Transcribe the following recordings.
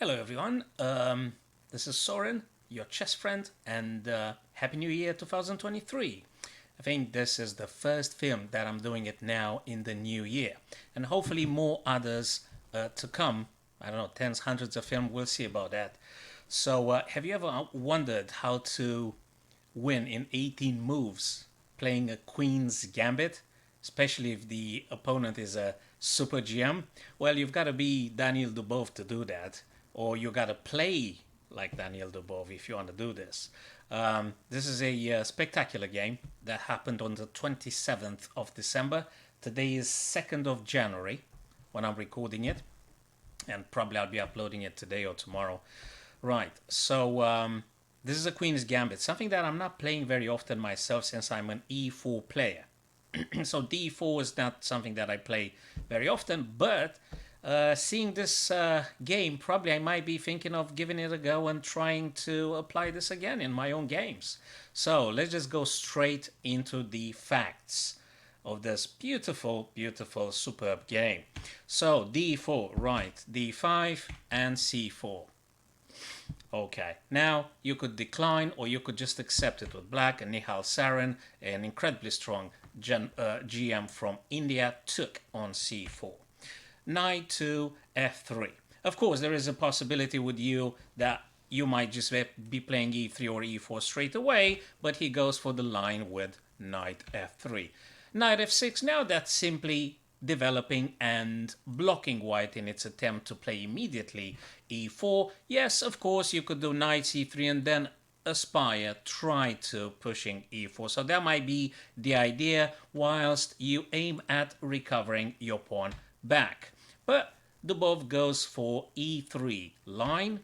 Hello everyone, this is Sarin, your chess friend, and Happy New Year 2023. I think this is the first film that I'm doing it now in the new year, and hopefully more others to come. I don't know, tens, hundreds of films, we'll see about that. So, have you ever wondered how to win in 18 moves playing a Queen's Gambit, especially if the opponent is a super GM? Well, you've got to be Daniil Dubov to do that, or you got to play like Daniil Dubov if you want to do this. This is a spectacular game that happened on the 27th of December. Today is 2nd of January when I'm recording it, and probably I'll be uploading it today or tomorrow. Right, so this is a Queen's Gambit, something that I'm not playing very often myself since I'm an e4 player. So d4 is not something that I play very often, but seeing this game, probably I might be thinking of giving it a go and trying to apply this again in my own games. So let's just go straight into the facts of this beautiful, beautiful, superb game. So d4, right, d5 and c4. Okay, now you could decline or you could just accept it with black. And Nihal Sarin, an incredibly strong GM from India, took on c4. Knight to f3. Of course, there is a possibility with you that you might just be playing e3 or e4 straight away, but he goes for the line with knight f3. Knight f6, now that's simply developing and blocking white in its attempt to play immediately e4. Yes, of course, you could do knight c3 and then aspire, try to pushing e4. So that might be the idea whilst you aim at recovering your pawn back. But Dubov goes for e3 line,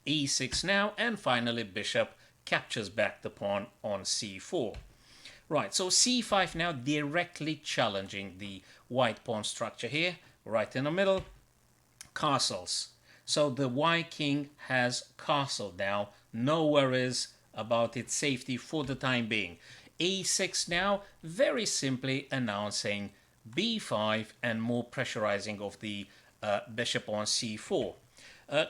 e6 now, and finally bishop captures back the pawn on c4. Right, so c5 now directly challenging the white pawn structure here, right in the middle, castles. So the white king has castled now, no worries about its safety for the time being. a6 now, very simply announcing b5 and more pressurizing of the bishop on c4.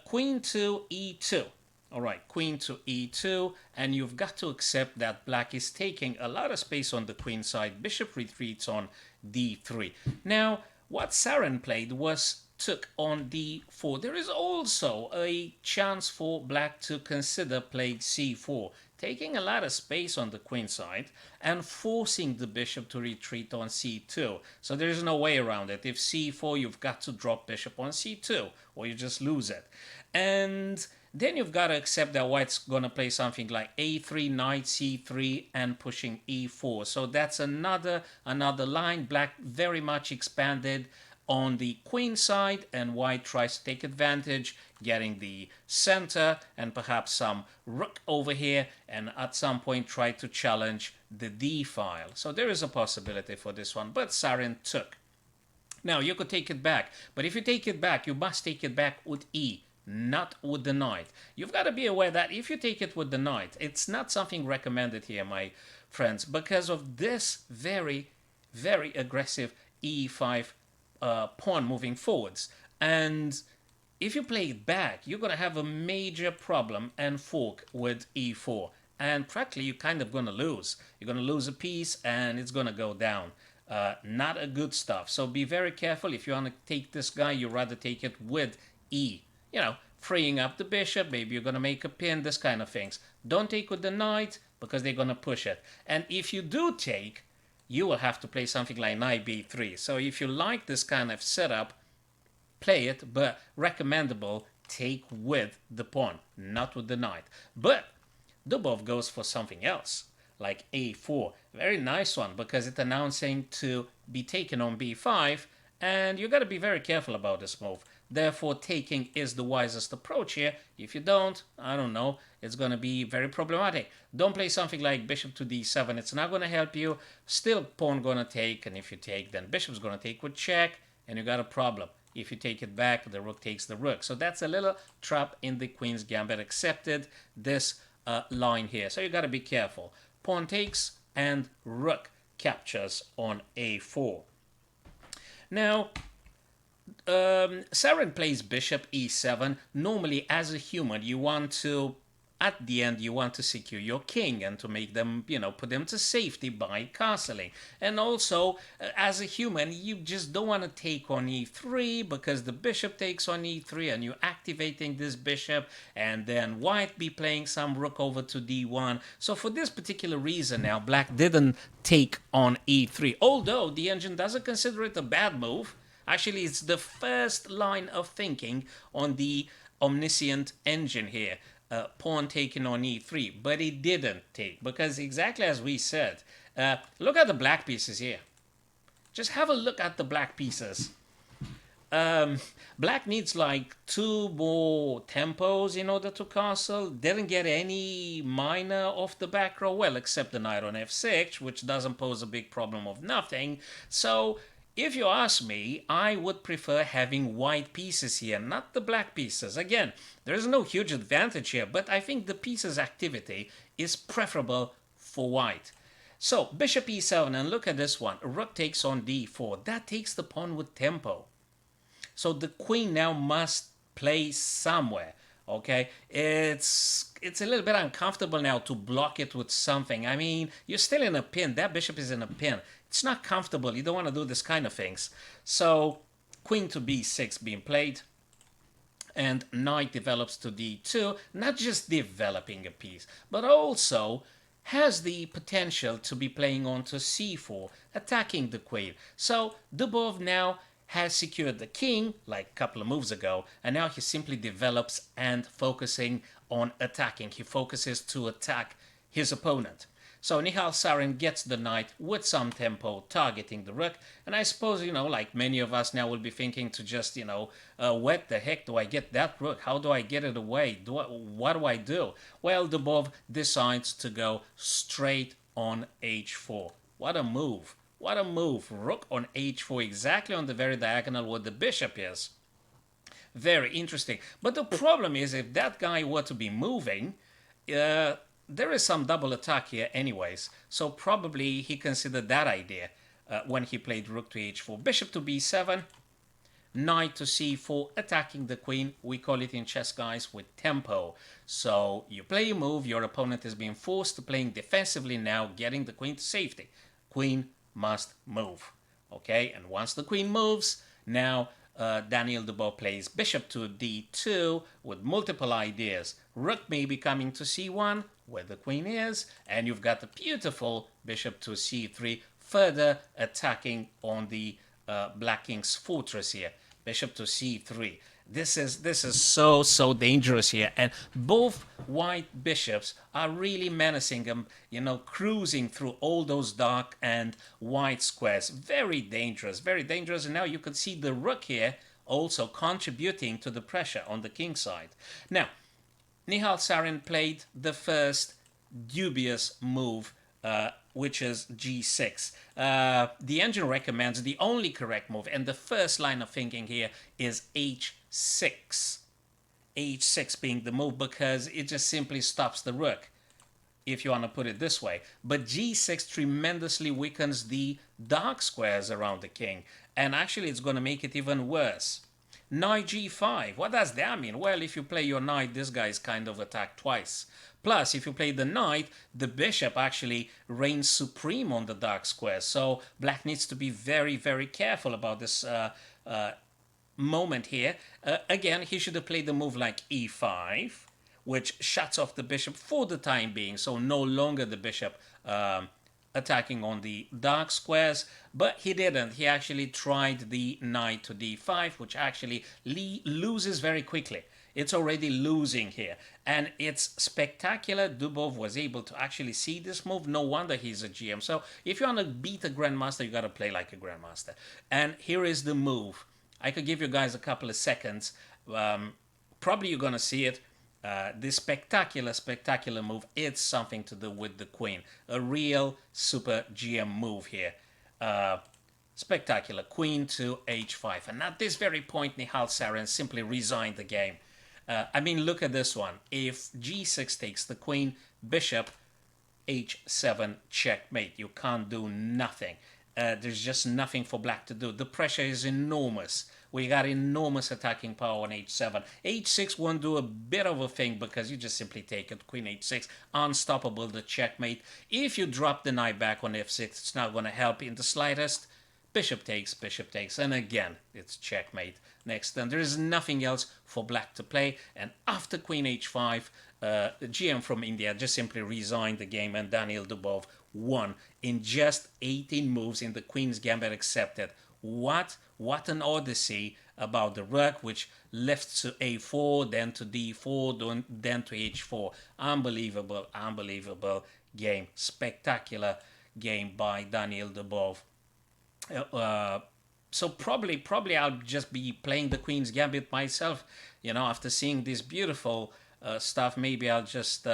Queen to e2. All right, queen to e2, and you've got to accept that black is taking a lot of space on the queen side. Bishop retreats on d3. Now, what Sarin played was took on d4. There is also a chance for black to consider playing c4, taking a lot of space on the queen side and forcing the bishop to retreat on c2. So there is no way around it. If c4, you've got to drop bishop on c2, or you just lose it. And then you've got to accept that white's going to play something like a3, knight c3, and pushing e4. So that's another line. Black very much expanded on the queen side, and white tries to take advantage, getting the center and perhaps some rook over here, and at some point try to challenge the d file. So there is a possibility for this one, but Sarin took. Now you could take it back, but if you take it back, you must take it back with e, not with the knight. You've got to be aware that if you take it with the knight, it's not something recommended here, my friends, because of this very, very aggressive e5 pawn moving forwards. And if you play it back, you're going to have a major problem and fork with e4. And practically, you're kind of going to lose. You're going to lose a piece, and it's going to go down. Not a good stuff. So be very careful. If you want to take this guy, you rather take it with e. You know, freeing up the bishop, maybe you're going to make a pin, this kind of things. Don't take with the knight because they're going to push it. And if you do take, you will have to play something like knight b3. So if you like this kind of setup, play it, but recommendable, take with the pawn, not with the knight. But Dubov goes for something else, like a4. Very nice one, because it's announcing to be taken on b5, and you got to be very careful about this move. Therefore, taking is the wisest approach here. If you don't, I don't know, it's going to be very problematic. Don't play something like bishop to d7. It's not going to help you. Still, pawn going to take, and if you take, then bishop's going to take with check, and you got a problem. If you take it back, the rook takes the rook. So that's a little trap in the Queen's Gambit. Accepted this line here. So you got to be careful. Pawn takes, and rook captures on a4. Now, Sarin plays bishop e7. Normally, as a human, you want to, at the end, you want to secure your king and to make them, put them to safety by castling. And also, as a human, you just don't want to take on e3 because the bishop takes on e3 and you're activating this bishop, and then white be playing some rook over to d1. So for this particular reason now, black didn't take on e3, although the engine doesn't consider it a bad move. Actually, it's the first line of thinking on the omniscient engine here. Pawn taking on e3, but it didn't take because exactly as we said, look at the black pieces here. Just have a look at the black pieces. Black needs like 2 more tempos in order to castle. Didn't get any minor off the back row, well, except the knight on f6, which doesn't pose a big problem of nothing. So if you ask me, I would prefer having white pieces here, not the black pieces. Again, there is no huge advantage here, but I think the pieces activity is preferable for white. So, bishop e7, and look at this one. Rook takes on d4. That takes the pawn with tempo. So the queen now must play somewhere. Okay, it's a little bit uncomfortable now to block it with something. I mean, you're still in a pin. That bishop is in a pin. It's not comfortable. You don't want to do this kind of things. So queen to b6 being played, and knight develops to d2. Not just developing a piece, but also has the potential to be playing on to c4, attacking the queen. So Dubov now has secured the king like a couple of moves ago, and now he simply develops and focusing on attacking. He focuses to attack his opponent. So Nihal Sarin gets the knight with some tempo, targeting the rook, and I suppose, like many of us now will be thinking to just, what the heck do I get that rook? How do I get it away? What do I do? Well, Dubov decides to go straight on h4. What a move. What a move. Rook on h4, exactly on the very diagonal where the bishop is. Very interesting. But the problem is, if that guy were to be moving, there is some double attack here anyways. So probably he considered that idea when he played rook to h4. Bishop to b7, knight to c4, attacking the queen. We call it in chess, guys, with tempo. So you play a move, your opponent is being forced to playing defensively now, getting the queen to safety. Queen must move. Okay, and once the queen moves, now Daniil Dubov plays bishop to d2 with multiple ideas. Rook may be coming to c1 where the queen is, and you've got the beautiful bishop to c3, further attacking on the black king's fortress here. Bishop to c3. This is so dangerous here, and both white bishops are really menacing him, cruising through all those dark and white squares. Very dangerous, and now you can see the rook here also contributing to the pressure on the king side. Now, Nihal Sarin played the first dubious move, which is g6. The engine recommends the only correct move, and the first line of thinking here is h6. h6 being the move because it just simply stops the rook, if you want to put it this way. But g6 tremendously weakens the dark squares around the king, and actually it's going to make it even worse. Knight g5. What does that mean? Well, if you play your knight, this guy is kind of attacked twice. Plus, if you play the knight, the bishop actually reigns supreme on the dark square. So black needs to be very, very careful about this moment here. Again, he should have played the move like e5, which shuts off the bishop for the time being. So no longer the bishop attacking on the dark squares, but he didn't. He actually tried the knight to d5, which actually loses very quickly. It's already losing here, and it's spectacular. Dubov was able to actually see this move. No wonder he's a GM. So if you want to beat a grandmaster, you got to play like a grandmaster. And here is the move. I could give you guys a couple of seconds. Probably you're going to see it. This spectacular move, it's something to do with the queen. A real super GM move here. Spectacular. Queen to h5. And at this very point, Nihal Sarin simply resigned the game. I mean, look at this one. If g6 takes the queen, bishop, h7, checkmate. You can't do nothing. There's just nothing for black to do. The pressure is enormous We got enormous attacking power on h7. h6 won't do a bit of a thing because you just simply take it. Queen h6, unstoppable, the checkmate. If you drop the knight back on f6, it's not going to help in the slightest. Bishop takes, and again, it's checkmate. Next turn, there is nothing else for black to play, and after queen h5, the GM from India just simply resigned the game, and Daniil Dubov won in just 18 moves in the Queen's Gambit accepted. What an odyssey about the rook, which left to a4, then to d4, then to h4. Unbelievable game. Spectacular game by Daniil Dubov. So probably I'll just be playing the Queen's Gambit myself. After seeing this beautiful stuff, maybe I'll just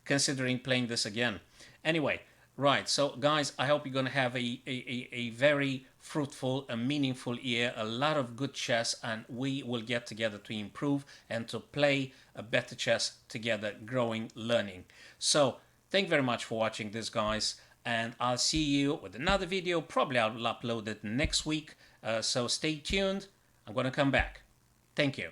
considering playing this again. Anyway, right. So guys, I hope you're gonna have a very fruitful and meaningful year. A lot of good chess, and we will get together to improve and to play a better chess together, growing, learning. So thank you very much for watching this, guys. And I'll see you with another video. Probably I'll upload it next week. So stay tuned. I'm going to come back. Thank you.